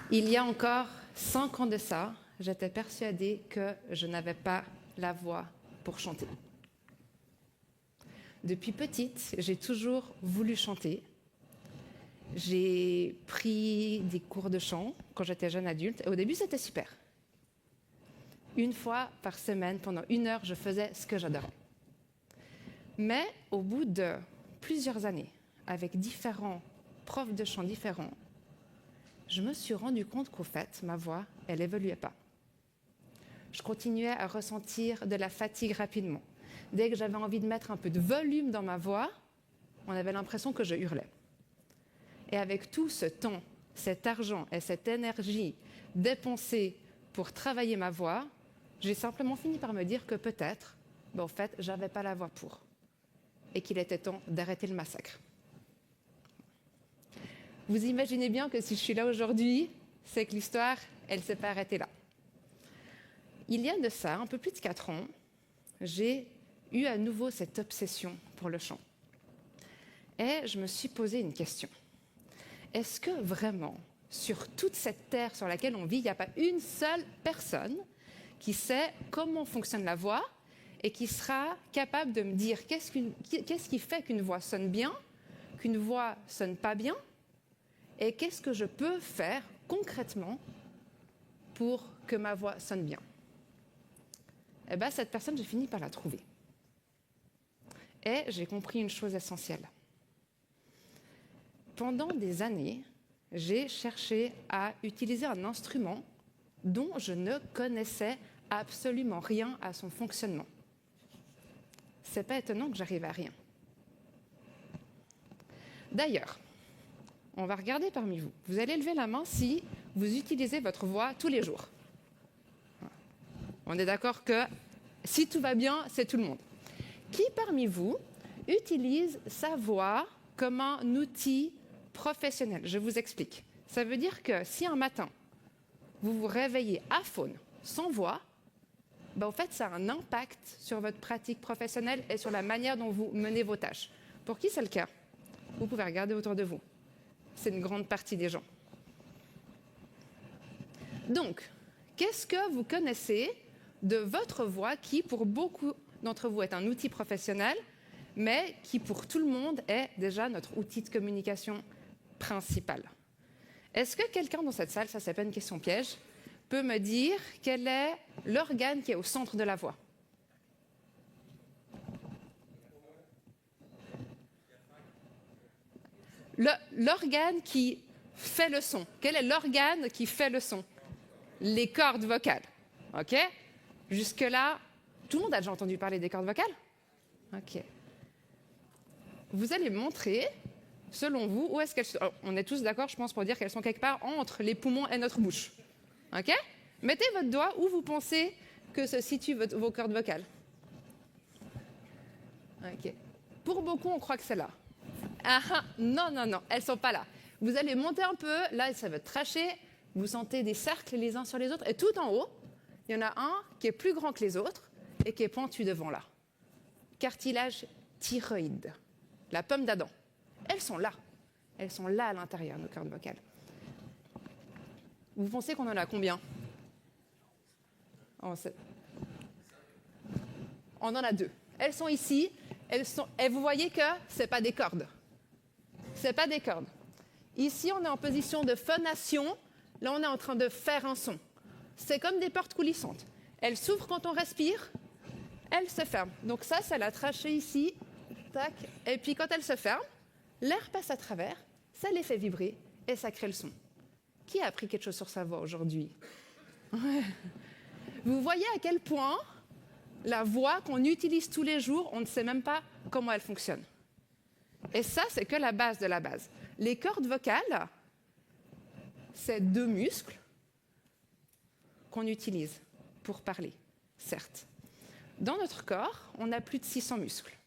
Il y a encore 5 ans de ça, j'étais persuadée que je n'avais pas la voix pour chanter. Depuis petite, j'ai toujours voulu chanter. J'ai pris des cours de chant quand j'étais jeune adulte. Et au début, c'était super. Une fois par semaine, pendant 1 heure, je faisais ce que j'adorais. Mais au bout de plusieurs années, avec différents profs de chant différents, je me suis rendu compte qu'au fait, ma voix, elle n'évoluait pas. Je continuais à ressentir de la fatigue rapidement. Dès que j'avais envie de mettre un peu de volume dans ma voix, on avait l'impression que je hurlais. Et avec tout ce temps, cet argent et cette énergie dépensée pour travailler ma voix, j'ai simplement fini par me dire que peut-être, en fait, je n'avais pas la voix pour. Et qu'il était temps d'arrêter le massacre. Vous imaginez bien que si je suis là aujourd'hui, c'est que l'histoire, elle ne s'est pas arrêtée là. Il y a de ça, un peu plus de 4 ans, j'ai eu à nouveau cette obsession pour le chant. Et je me suis posé une question. Est-ce que vraiment, sur toute cette terre sur laquelle on vit, il n'y a pas une seule personne qui sait comment fonctionne la voix et qui sera capable de me dire qu'est-ce qui fait qu'une voix sonne bien, qu'une voix sonne pas bien, et qu'est-ce que je peux faire concrètement pour que ma voix sonne bien? Eh bien, cette personne, j'ai fini par la trouver. Et j'ai compris une chose essentielle. Pendant des années, j'ai cherché à utiliser un instrument dont je ne connaissais absolument rien à son fonctionnement. C'est pas étonnant que j'arrive à rien. D'ailleurs, on va regarder parmi vous. Vous allez lever la main si vous utilisez votre voix tous les jours. On est d'accord que si tout va bien, c'est tout le monde. Qui parmi vous utilise sa voix comme un outil professionnel? Je vous explique. Ça veut dire que si un matin, vous vous réveillez aphone, sans voix, en fait, ça a un impact sur votre pratique professionnelle et sur la manière dont vous menez vos tâches. Pour qui c'est le cas? Vous pouvez regarder autour de vous. C'est une grande partie des gens. Donc, qu'est-ce que vous connaissez de votre voix qui, pour beaucoup d'entre vous, est un outil professionnel, mais qui, pour tout le monde, est déjà notre outil de communication principal? Est-ce que quelqu'un dans cette salle, ça c'est pas une question piège, peut me dire quel est l'organe qui est au centre de la voix? L'organe qui fait le son. Quel est l'organe qui fait le son? Les cordes vocales. OK? Jusque-là, tout le monde a déjà entendu parler des cordes vocales? OK. Vous allez me montrer, selon vous, où est-ce qu'elles sont. On est tous d'accord, je pense, pour dire qu'elles sont quelque part entre les poumons et notre bouche. OK? Mettez votre doigt où vous pensez que se situent vos cordes vocales. OK. Pour beaucoup, on croit que c'est là. Ah, non, elles ne sont pas là. Vous allez monter un peu, là, ça va tracher. Vous sentez des cercles les uns sur les autres. Et tout en haut, il y en a un qui est plus grand que les autres et qui est pointu devant là. Cartilage thyroïde, la pomme d'Adam. Elles sont là. Elles sont là à l'intérieur, nos cordes vocales. Vous pensez qu'on en a combien? On en a 2. Elles sont ici. Et vous voyez que ce n'est pas des cordes. Ce n'est pas des cordes. Ici, on est en position de phonation. Là, on est en train de faire un son. C'est comme des portes coulissantes. Elles s'ouvrent quand on respire. Elles se ferment. Donc ça, c'est la trachée ici. Tac. Et puis, quand elles se ferment, l'air passe à travers. Ça les fait vibrer et ça crée le son. Qui a appris quelque chose sur sa voix aujourd'hui? Vous voyez à quel point la voix qu'on utilise tous les jours, on ne sait même pas comment elle fonctionne. Et ça, c'est que la base de la base. Les cordes vocales, c'est 2 muscles qu'on utilise pour parler, certes. Dans notre corps, on a plus de 600 muscles.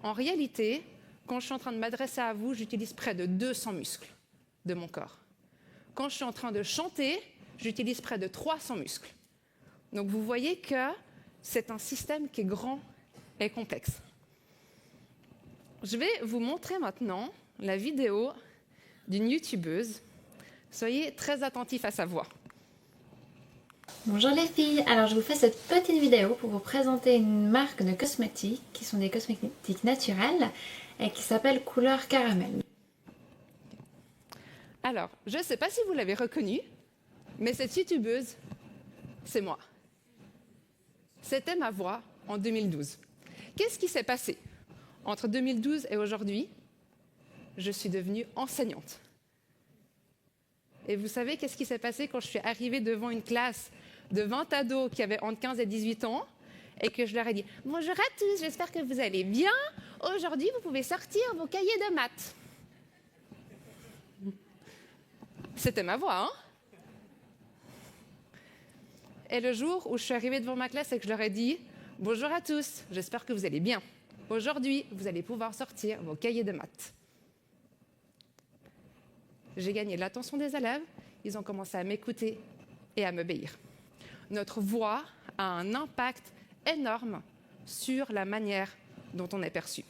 En réalité, quand je suis en train de m'adresser à vous, j'utilise près de 200 muscles de mon corps. Quand je suis en train de chanter, j'utilise près de 300 muscles. Donc vous voyez que c'est un système qui est grand et complexe. Je vais vous montrer maintenant la vidéo d'une youtubeuse. Soyez très attentifs à sa voix. Bonjour les filles, alors je vous fais cette petite vidéo pour vous présenter une marque de cosmétiques qui sont des cosmétiques naturels et qui s'appelle Couleur Caramel. Alors, je ne sais pas si vous l'avez reconnue, mais cette youtubeuse, c'est moi. C'était ma voix en 2012. Qu'est-ce qui s'est passé? Entre 2012 et aujourd'hui, je suis devenue enseignante. Et vous savez qu'est-ce qui s'est passé quand je suis arrivée devant une classe de 20 ados qui avaient entre 15 et 18 ans et que je leur ai dit « Bonjour à tous, j'espère que vous allez bien. Aujourd'hui, vous pouvez sortir vos cahiers de maths. » C'était ma voix, hein? Et le jour où je suis arrivée devant ma classe et que je leur ai dit « Bonjour à tous, j'espère que vous allez bien. Aujourd'hui, vous allez pouvoir sortir vos cahiers de maths. » J'ai gagné l'attention des élèves, ils ont commencé à m'écouter et à m'obéir. Notre voix a un impact énorme sur la manière dont on est perçu.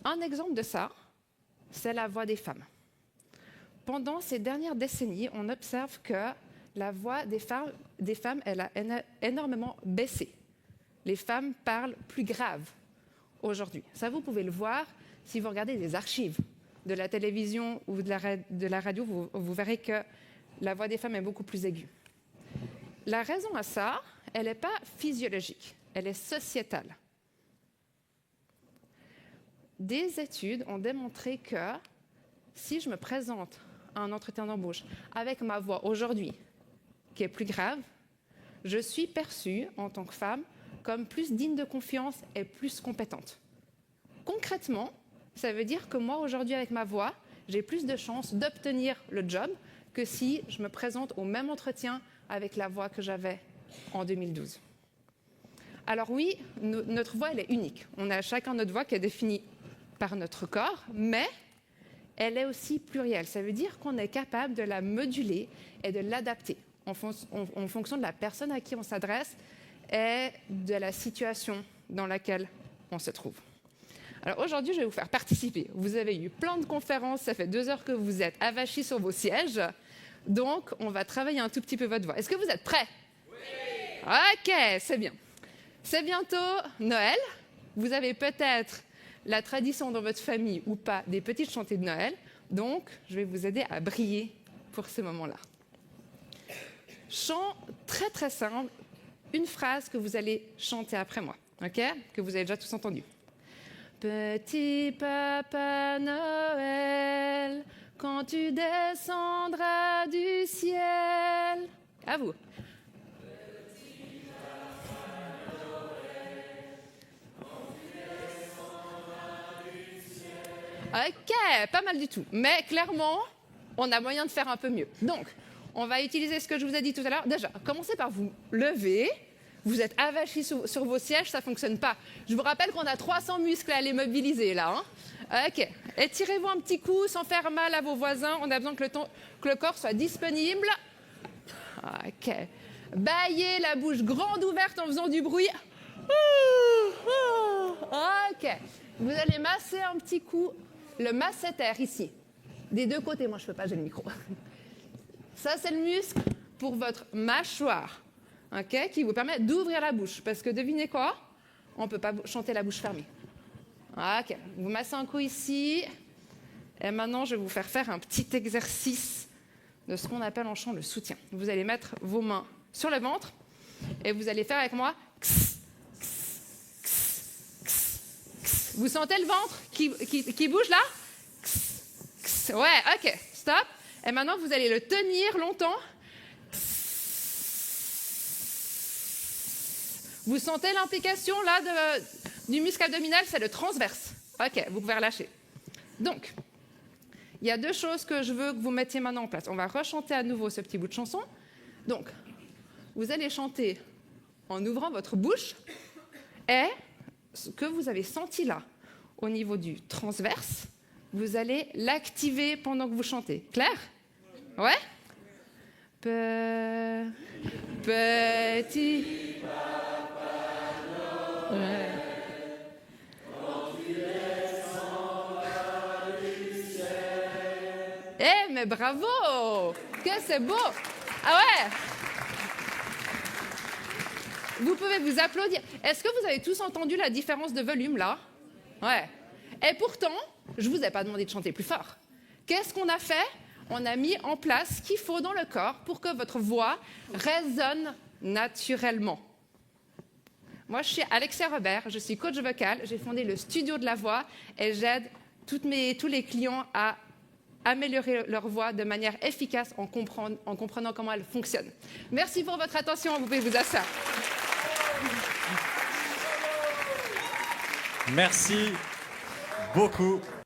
Un exemple de ça, c'est la voix des femmes. Pendant ces dernières décennies, on observe que la voix des femmes elle a énormément baissé. Les femmes parlent plus grave aujourd'hui. Ça, vous pouvez le voir si vous regardez des archives de la télévision ou de la radio, vous verrez que la voix des femmes est beaucoup plus aiguë. La raison à ça, elle n'est pas physiologique, elle est sociétale. Des études ont démontré que si je me présente à un entretien d'embauche avec ma voix aujourd'hui, qui est plus grave, je suis perçue en tant que femme comme plus digne de confiance et plus compétente. Concrètement, ça veut dire que moi, aujourd'hui, avec ma voix, j'ai plus de chances d'obtenir le job que si je me présente au même entretien avec la voix que j'avais en 2012. Alors oui, notre voix, elle est unique. On a chacun notre voix qui est définie par notre corps, mais elle est aussi plurielle. Ça veut dire qu'on est capable de la moduler et de l'adapter en fonction de la personne à qui on s'adresse et de la situation dans laquelle on se trouve. Alors aujourd'hui, je vais vous faire participer. Vous avez eu plein de conférences, ça fait 2 heures que vous êtes avachis sur vos sièges. Donc, on va travailler un tout petit peu votre voix. Est-ce que vous êtes prêts? Oui! Ok, c'est bien. C'est bientôt Noël. Vous avez peut-être la tradition dans votre famille ou pas des petites chantées de Noël. Donc, je vais vous aider à briller pour ce moment-là. Chant très très simple, une phrase que vous allez chanter après moi, ok? Que vous avez déjà tous entendu. Petit Papa Noël, quand tu descendras du ciel. À vous. Petit Papa Noël, quand tu descendras du ciel. Ok, pas mal du tout. Mais clairement, on a moyen de faire un peu mieux. Donc, on va utiliser ce que je vous ai dit tout à l'heure. Déjà, commencez par vous lever. Vous êtes avachis sur vos sièges, ça ne fonctionne pas. Je vous rappelle qu'on a 300 muscles à les mobiliser là. Hein. Ok. Étirez-vous un petit coup sans faire mal à vos voisins. On a besoin que le corps soit disponible. Ok. Baillez la bouche grande ouverte en faisant du bruit. Ok. Vous allez masser un petit coup le masséter ici. Des deux côtés. Moi, je ne peux pas, j'ai le micro. Ça, c'est le muscle pour votre mâchoire. Okay, qui vous permet d'ouvrir la bouche. Parce que devinez quoi? On ne peut pas chanter la bouche fermée. Ok, vous massez un coup ici. Et maintenant, je vais vous faire un petit exercice de ce qu'on appelle en chant le soutien. Vous allez mettre vos mains sur le ventre et vous allez faire avec moi. Vous sentez le ventre qui bouge là? Ouais, ok, stop. Et maintenant, vous allez le tenir longtemps. Vous sentez l'implication là du muscle abdominal, c'est le transverse. Ok, vous pouvez relâcher. Donc, il y a 2 choses que je veux que vous mettiez maintenant en place. On va rechanter à nouveau ce petit bout de chanson. Donc, vous allez chanter en ouvrant votre bouche et ce que vous avez senti là, au niveau du transverse, vous allez l'activer pendant que vous chantez. Clair? Ouais? Petit... Ouais. mais bravo! Que c'est beau! Ah ouais! Vous pouvez vous applaudir. Est-ce que vous avez tous entendu la différence de volume, là? Ouais. Et pourtant, je ne vous ai pas demandé de chanter plus fort. Qu'est-ce qu'on a fait? On a mis en place ce qu'il faut dans le corps pour que votre voix résonne naturellement. Moi, je suis Alexia Robert, je suis coach vocal, j'ai fondé le Studio de la Voix et j'aide tous les clients à améliorer leur voix de manière efficace en comprenant comment elle fonctionne. Merci pour votre attention, vous pouvez vous asseoir. Merci beaucoup.